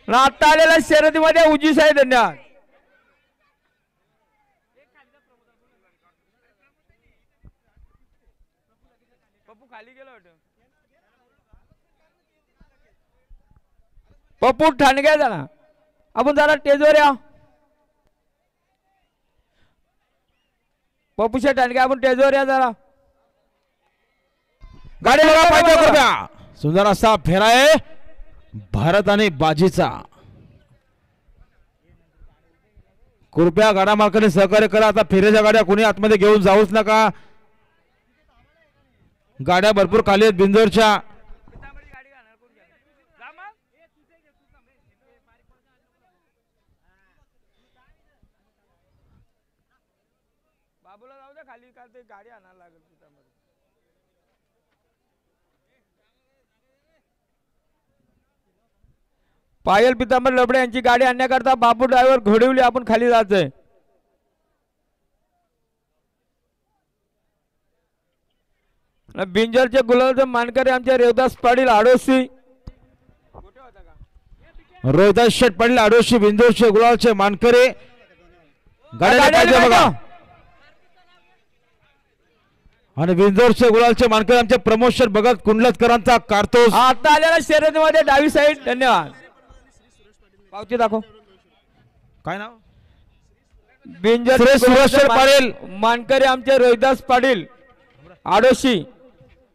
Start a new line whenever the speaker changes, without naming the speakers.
आता आलेल्या शर्यतीमध्ये उजी साहेब धन्यवाद. पप्पू ठाणगे झाला. आपण जरा टेजवर या. पप्पूच्या ठाणगे आपण टेजवर या जरा.
गाडी बघा पाहिजे कृपया. सुंदर असा फेरा आहे भारत आणि बाजीचा. कृपया गाडा मालकाने सहकार्य करा. आता फेऱ्याच्या गाड्या कोणी आतमध्ये घेऊन जाऊच नका. गाड्या भरपूर खाली आहेत बिंदोरच्या.
बाबूला जाऊ दे खाली का ते गाडी आणायला लागेल. पायल पितांबर लबडे यांची गाडी आणण्याकरता बापू ड्रायव्हर घोडवली आपण खाली जायचंय. बिंजरचे गुलाबचे मानकरी आमचे रेवदास पाटील आडोशी.
रोहिदास शेठ पाटील आडोशी बिंदोरचे गुलालचे मानकरी. गाड्या पाहिजे बघा. आणि बिंदोरचे गुलालचे मानकरी आमचे प्रमोशन भगत कुंडलकरांचा कारतूस.
आता आलेल्या शर्यतीमध्ये डावी साईड. धन्यवाद. पावती दाखव.
काय नाव.
बिंजर
सुरेश पाटील
मानकरी आमचे रोहिदास पाटील आडोशी.